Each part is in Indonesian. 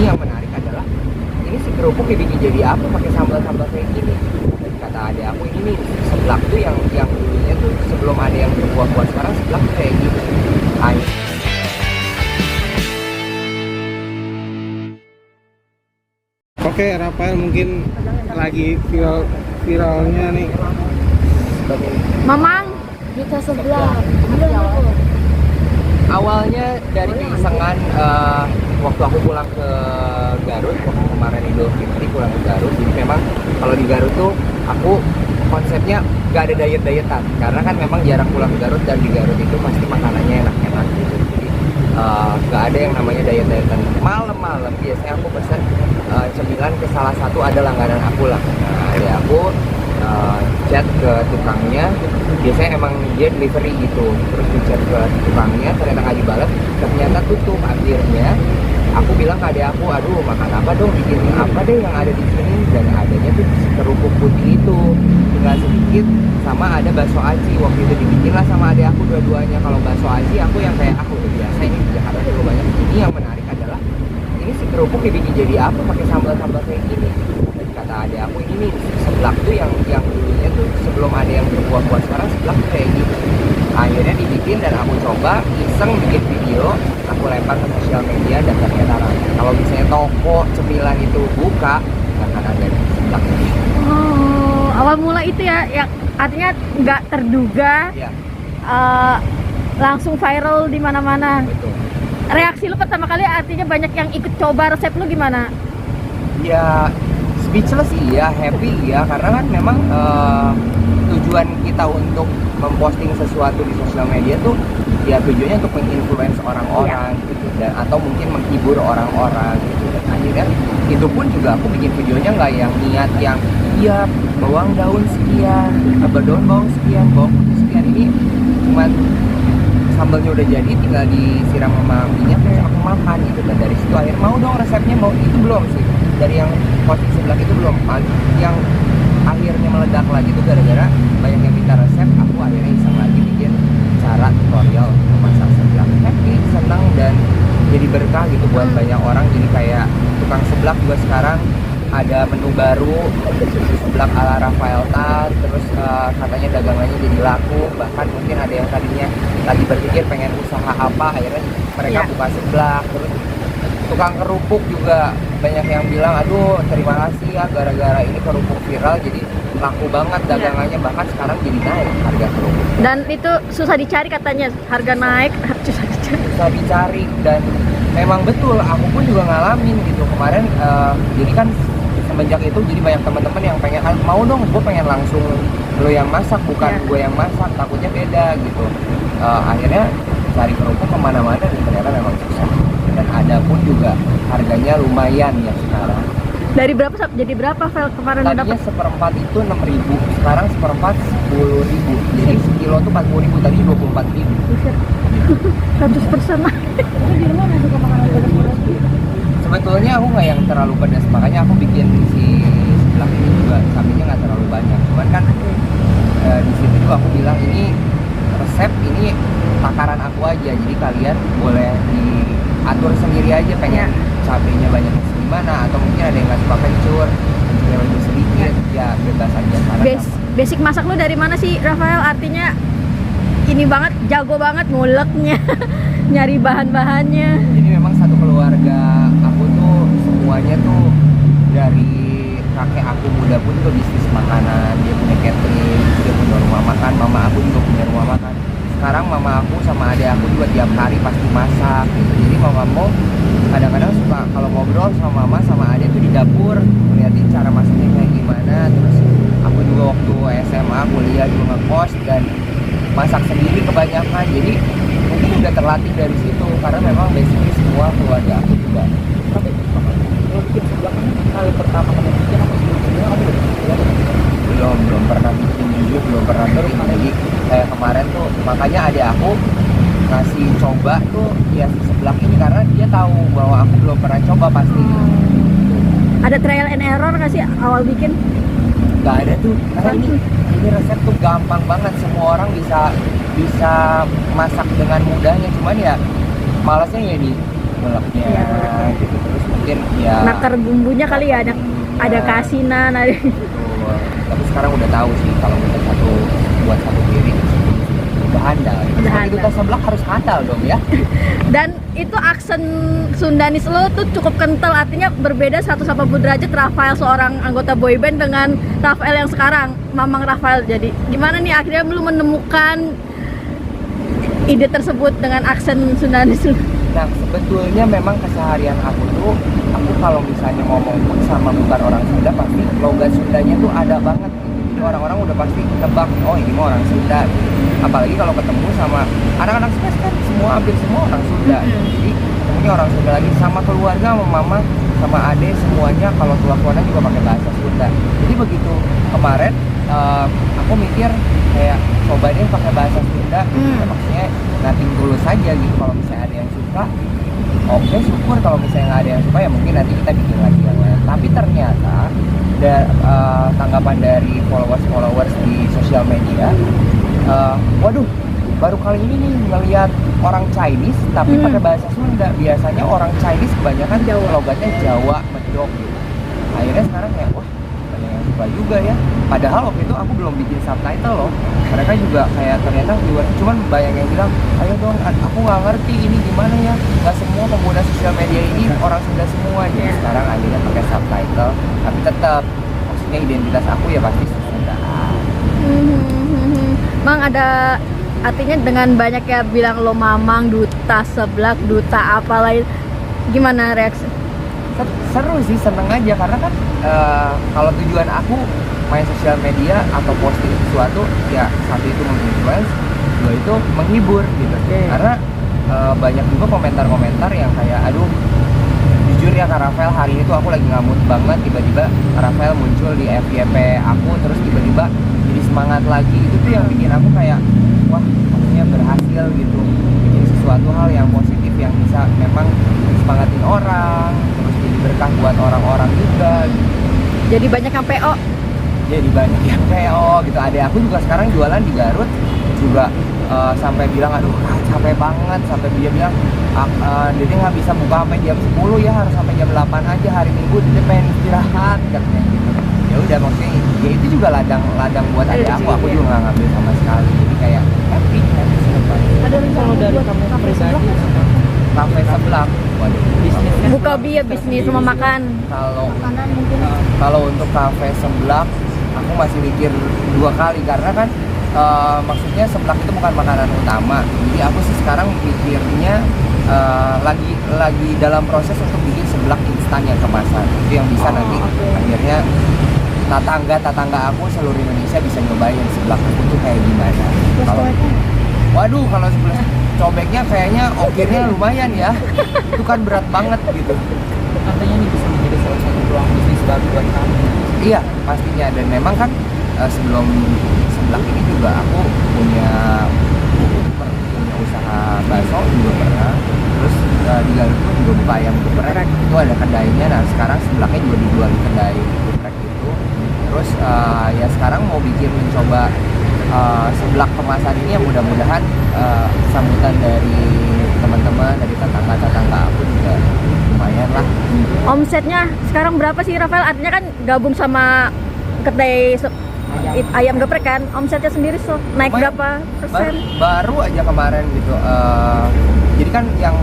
yang menarik adalah ini si kerupuk dibikin jadi apa pakai sambal-sambal kayak gini. Dan kata adik aku ini nih seblak tuh yang dulunya tuh sebelum ada yang berbuah-buah, sekarang seblak tuh kayak gitu. Oke, Rafael mungkin lagi viralnya nih. Mamang kita sebelah. Awalnya dari keisengan waktu aku pulang ke Garut, waktu kemarin Idul Fitri pulang ke Garut. Jadi memang kalau di Garut tuh aku konsepnya gak ada diet-dietan, karena kan memang jarang pulang ke Garut, dan di Garut itu pasti makanannya enak-enak gitu. Jadi gak ada yang namanya diet-dietan. Malam-malam biasanya aku pesan cemilan ke salah satu ada langganan aku lah. Nah, ada aku chat ke tukangnya, biasanya emang dia delivery gitu, terus di chat ke tukangnya ternyata nggak dibalas, ternyata tutup. Akhirnya aku bilang ke adek aku, aduh makan apa dong, bikin apa deh yang ada di sini. Dan adanya tuh kerupuk putih itu tinggal sedikit, sama ada bakso aci. Waktu itu dibikin lah sama adek aku dua-duanya. Kalau bakso aci aku yang kayak aku udah biasa, ini di Jakarta juga banyak. Ini yang menarik adalah ini si kerupuk dibikin jadi apa pakai sambal-sambal kayak gini. Dan kata adek aku ini nih seblak tuh yang dulunya tuh sebelum ada yang berbuah-buah, sekarang seblak tuh kayak gitu. Akhirnya dibikin dan aku coba iseng bikin video, aku lempar ke sosial media dan ternyata ramai. Kalau misalnya toko cemilan itu buka, nggak akan ada seblak. Oh, awal mula itu ya, artinya nggak terduga, Ya, langsung viral di mana-mana. betul. Reaksi lu pertama kali artinya banyak yang ikut coba resep lu gimana? Ya speechless iya, happy iya, karena kan memang tujuan kita untuk memposting sesuatu di sosial media tuh ya tujuannya untuk menginfluence orang-orang gitu, dan atau mungkin menghibur orang-orang gitu. Dan akhirnya itu pun juga aku bikin videonya nggak yang niat yang iya bawang daun sekian, daun bawang sekian, bawang putih sekian. Ini cuman sambalnya udah jadi, tinggal disiram sama minyak terus aku makan gitu. Dan dari situ akhirnya mau dong resepnya, mau itu belum sih, dari yang posting sebelah itu belum. Yang akhirnya meledak lagi itu gara-gara banyak yang minta resep, aku akhirnya iseng lagi bikin cara tutorial memasak seblak. Happy, senang, dan jadi berkah gitu buat banyak orang. Jadi kayak tukang seblak juga sekarang ada menu baru seblak ala Rafael Tat, terus katanya dagangannya jadi laku. Bahkan mungkin ada yang tadinya lagi berpikir pengen usaha apa, akhirnya mereka buka seblak. Terus tukang kerupuk juga banyak yang bilang, aduh terima kasih ya gara-gara ini kerupuk viral jadi laku banget dagangannya. Bahkan sekarang jadi naik harga kerupuk. Dan itu susah dicari katanya, harga naik, Susah dicari, dan memang betul aku pun juga ngalamin gitu kemarin. Jadi kan semenjak itu jadi banyak teman-teman yang pengen, mau dong gue pengen langsung lo yang masak, bukan gue yang masak, takutnya beda gitu. Akhirnya cari kerupuk kemana-mana dan ternyata memang susah. Dan ada pun juga harganya lumayan ya sekarang. Dari berapa jadi berapa Vel kemarin Tadinya dapat? seperempat itu 6.000, sekarang seperempat 10.000. Jadi sekilo tuh 40.000, tadi 24.000. 100% lah. Di rumah nggak suka makanan pedas-pedas? Sebetulnya aku nggak yang terlalu pedas, makanya aku bikin si seblak ini juga sampingnya nggak terlalu banyak. Cuman kan di situ juga aku bilang ini resep, ini takaran aku aja, jadi kalian boleh diatur sendiri aja, pengen cabenya banyak gimana, atau mungkin ada yang nggak suka kencur, kencurnya lebih sedikit, ya bebas aja. Basic masak lu dari mana sih Rafael? Artinya ini banget, jago banget nguleknya, nyari bahan-bahannya. Jadi memang satu keluarga aku tuh semuanya tuh dari kakek aku muda pun tuh bisnis makanan, dia punya catering, dia punya rumah makan, mama aku juga punya rumah makan. Sekarang mama aku sama adik aku juga tiap hari pasti masak gitu. Jadi mamamu kadang-kadang suka kalau ngobrol sama mama sama adik tuh di dapur, ngeliatin cara masaknya kayak gimana. Terus aku juga waktu SMA kuliah juga ngekos dan masak sendiri kebanyakan. Jadi mungkin udah terlatih dari situ, karena memang basically semua keluarga aku juga. Tapi kalau bikin seblak kali pertama kamu bikin apa sebelumnya kamu udah bikin? Belum pernah bikin, jujur belum pernah bikin. Jadi kayak kemarin tuh makanya adik aku ngasih coba tuh ya si seblak ini, karena dia tahu bahwa aku belum pernah coba pasti. Ada trial and error nggak sih awal bikin? Gak ada tuh, karena ini resep tuh gampang banget, semua orang bisa masak dengan mudahnya. Cuman ya malasnya ya di nguleknya gitu, terus mungkin ya nakar bumbunya kali ya, ada kasinan, ada betul. Tapi sekarang udah tahu sih kalau kita buat satu piring udah handal. Udah Sebagai duta handal. seblak harus handal dong ya. Dan itu aksen Sundanis lo tuh cukup kental, artinya berbeda 180 derajat Rafael seorang anggota boyband dengan Rafael yang sekarang, Mamang Rafael. Jadi gimana nih akhirnya lu menemukan ide tersebut dengan aksen Sundanis lu? Nah sebetulnya memang keseharian aku kalau misalnya ngomong pun sama bukan orang Sunda pasti logat Sundanya tuh ada banget gitu. Jadi orang-orang udah pasti nebak, oh ini mah orang Sunda gitu. Apalagi kalau ketemu sama anak-anak Sunda kan hampir semua orang Sunda gitu. Jadi ketemunya orang Sunda lagi, sama keluarga, sama mama, sama ade, semuanya kalau tua-tuanya juga pakai bahasa Sunda. Jadi begitu kemarin aku mikir kayak coba deh pakai bahasa Sunda gitu. Ya, maksudnya nating tulus saja gitu. Kalau misalnya ada yang suka, oke syukur. Kalau misalnya nggak ada yang suka ya mungkin nanti kita bikin lagi yang lain. Tapi ternyata tanggapan dari followers di sosial media, waduh baru kali ini nih ngelihat orang Chinese tapi pakai bahasa Sunda. Biasanya orang Chinese kebanyakan logatnya Jawa, Medok gitu. Akhirnya sekarang kayak wah banyak yang suka juga ya. Padahal waktu itu aku belum bikin subtitle loh. Mereka juga kayak ternyata viewer, cuman banyak yang bilang, ayo dong, aku nggak ngerti ini gimana ya. Nggak semua pengguna sosial media ini orang Sunda semua. Jadi sekarang akhirnya pakai subtitle, tapi tetap maksudnya identitas aku ya pasti Sunda. Mang ada artinya dengan banyak ya bilang lo Mamang, duta seblak, duta apa lain, gimana reaksi? Seru sih, seneng aja karena kan kalau tujuan aku main sosial media atau posting sesuatu ya satu itu menginfluence, dua itu menghibur gitu. Karena banyak juga komentar-komentar yang kayak aduh jujur ya Kak Rafael, hari itu aku lagi ngamut banget, tiba-tiba Kak Rafael muncul di FYP aku terus tiba-tiba jadi semangat lagi. Itu tuh yang bikin aku kayak wah maksudnya berhasil gitu, bikin sesuatu hal yang positif yang bisa memang semangatin orang, terus jadi berkah buat orang-orang juga gitu. Jadi banyak yang PO. Jadi banyak yang PO gitu. Adek aku juga sekarang jualan di Garut juga sampai bilang aduh capek banget, sampai dia bilang Dede nggak bisa buka sampai jam 10 ya, harus sampai jam 8 aja hari Minggu, Dede pengen istirahat katanya gitu. Ya udah maksudnya ya itu juga ladang buat adek aku juga nggak ngambil sama sekali, jadi kayak happy sih. Ada Kalau dari kamu pribadi Kafe seblak, waduh bisnisnya buka bisnis rumah makan. Kalau untuk kafe seblak aku masih mikir dua kali karena kan maksudnya seblak itu bukan makanan utama. Jadi aku sih sekarang pikirnya lagi dalam proses untuk bikin seblak instan yang kemasan. Itu yang bisa nanti akhirnya tetangga aku seluruh Indonesia bisa nyobain seblak itu kayak gimana. Waduh kalau sebelah cobeknya kayaknya ongkirnya lumayan ya. Itu kan berat banget gitu. katanya ini bisa menjadi salah satu peluang bisnis baru buat kamu. Iya pastinya, dan memang kan sebelum seblak ini juga aku punya usaha bakso juga pernah. Terus di Garut pun juga buka ayam geprek, itu ada kedainya. Nah sekarang seblaknya juga dijual di kedai geprek itu. Terus ya sekarang mau bikin mencoba seblak kemasan ini yang mudah-mudahan sambutan dari teman-teman, dari tetangga aku juga lumayan lah. Omsetnya sekarang berapa sih Rafael? Artinya kan gabung sama kedai ayam geprek kan, omsetnya sendiri naik Lumayan. berapa persen? Baru aja kemarin gitu. Jadi kan yang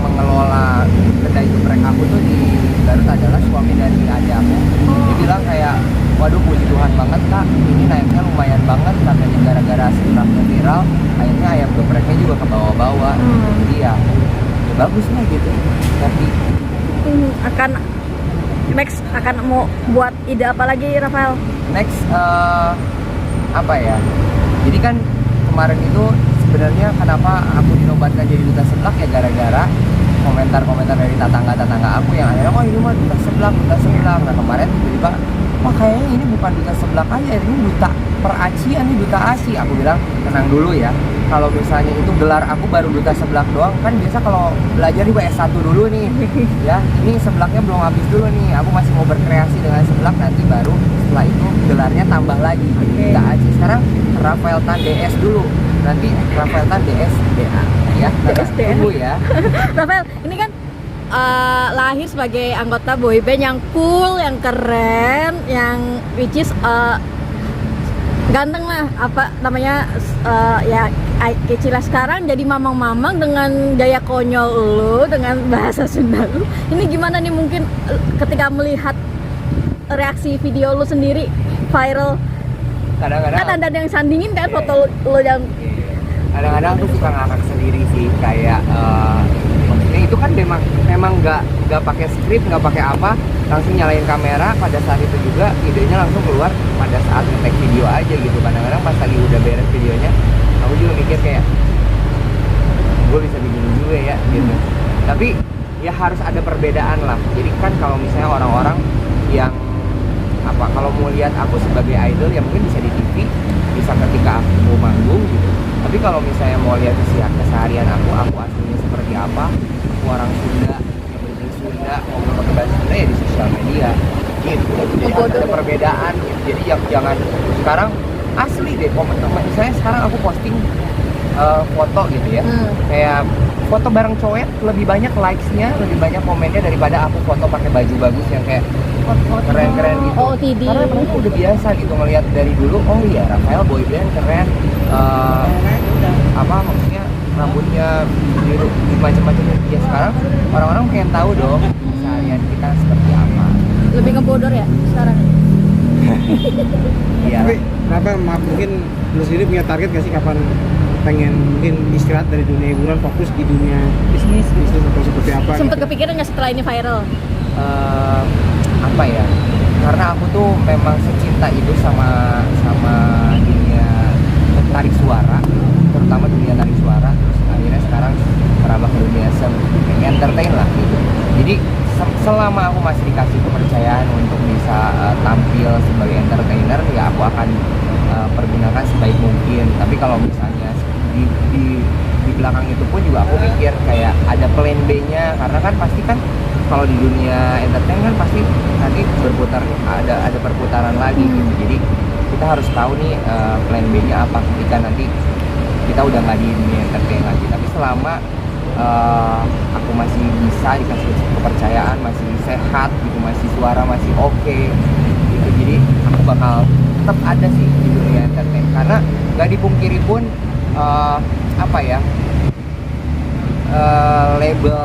mengelola kedai geprek aku tuh di Garut adalah suami dari adik aku. Dia bilang kayak, waduh puji Tuhan banget Kak, ini naiknya lumayan banget katanya, gara-gara seblaknya viral, akhirnya ayam gepreknya juga ke bawah-bawah. Jadi ya bagus lah gitu. Tapi Akan next akan mau buat ide apa lagi Rafael? next apa ya? Jadi kan kemarin itu sebenarnya kenapa aku dinobatkan jadi duta seblak ya gara-gara komentar-komentar dari tetangga aku yang akhirnya oh ini mah duta seblak. Nah kemarin tiba-tiba wah kayaknya ini bukan duta seblak aja, ini duta peracian, ini duta ASI. Aku bilang tenang dulu ya, kalau misalnya itu gelar aku baru duta seblak doang, kan biasa kalau belajar juga S1 dulu nih ya, ini seblaknya belum habis dulu nih, aku masih mau berkreasi dengan seblak, nanti baru setelah itu gelarnya tambah lagi jadi duta ASI. Sekarang Rafael Tan DS dulu, nanti Rafael Tan DS DA ya, DSDA. tunggu ya. Rafael, ini kan lahir sebagai anggota boyband yang cool, yang keren, yang which is ganteng lah, apa namanya, ya Kecila sekarang jadi mamang-mamang dengan gaya konyol lu, dengan bahasa Sunda lu. Ini gimana nih mungkin ketika melihat reaksi video lu sendiri viral? Kadang-kadang Kan ada yang sandingin kan foto lu yang kadang-kadang aku suka ngakak sendiri sih, kayak maksudnya itu kan memang nggak pakai skrip, nggak pakai apa, langsung nyalain kamera. Pada saat itu juga idenya langsung keluar pada saat nge-take video aja gitu. Kadang-kadang pas lagi udah beres videonya, aku juga mikir kayak gue bisa begini juga ya gitu. Tapi ya harus ada perbedaan lah. Jadi kan kalau misalnya orang-orang yang apa, kalau mau lihat aku sebagai idol ya mungkin bisa di TV, bisa ketika aku manggung gitu. Tapi kalau misalnya mau lihat keseharian aku aslinya seperti apa, aku orang Sunda yang berbahasa Sunda, ngomong pakai bahasa Sunda ya di sosial media gitu. Jadi harus ada perbedaan gitu. Jadi jangan sekarang asli deh komen. Misalnya sekarang aku posting foto gitu ya, kayak foto bareng cowet, lebih banyak likes-nya, lebih banyak komennya daripada aku foto pakai baju bagus yang kayak keren-keren gitu. OOTD. Karena mereka udah biasa gitu ngelihat dari dulu, oh iya Rafael boyband keren, apa maksudnya rambutnya biru macam-macam. Ya sekarang orang-orang pengen tahu dong keseharian kita seperti apa. lebih ngebodor ya sekarang. Iya. Tapi kenapa mungkin lu sendiri punya target gak sih kapan pengen mungkin istirahat dari dunia hiburan, fokus di dunia bisnis atau seperti apa? Sempet gitu? kepikiran nggak setelah ini viral? Apa ya? Karena aku tuh memang secinta itu sama dunia tarik suara, terutama dunia tarik suara. Terus akhirnya sekarang merambah ke dunia entertain lah gitu. Jadi selama aku masih dikasih kepercayaan untuk bisa tampil sebagai entertainer, ya aku akan pergunakan sebaik mungkin. Tapi kalau misalnya di belakang itu pun juga aku mikir kayak ada plan B-nya, karena kan pasti kan kalau di dunia entertain kan pasti nanti berputar, ada perputaran lagi gitu. Jadi kita harus tahu nih plan B-nya apa ketika nanti kita udah nggak di dunia entertain lagi. Tapi selama aku masih bisa dikasih kepercayaan, masih sehat gitu, masih suara masih oke gitu, jadi aku bakal tetap ada sih di dunia entertain. Karena nggak dipungkiri pun apa ya, label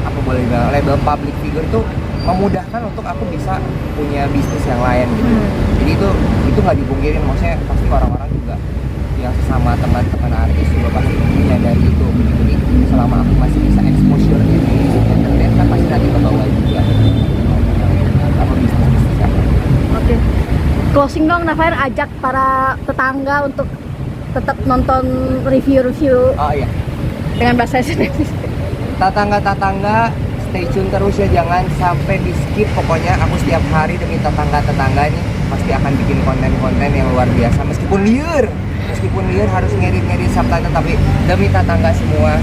apa boleh bilang, label public figure itu memudahkan untuk aku bisa punya bisnis yang lain gitu. Jadi itu nggak dipungkirin, maksudnya pasti orang-orang juga yang sesama teman-teman artis juga pasti menyadari itu. Jadi selama aku masih bisa exposure di entertain kan pasti nanti ke bawah juga apa bisnis kan. Oke. Closing dong, Rafael, ajak para tetangga untuk tetap nonton review-review Oh iya, dengan bahasa Indonesia. tetangga-tetangga stay tune terus ya, jangan sampai di skip. Pokoknya aku setiap hari demi tetangga-tetangga ini pasti akan bikin konten-konten yang luar biasa. Meskipun liar harus ngedit subtitle, tapi demi tetangga semua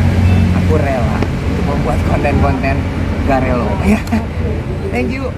aku rela untuk membuat konten-konten garelo ya. Thank you.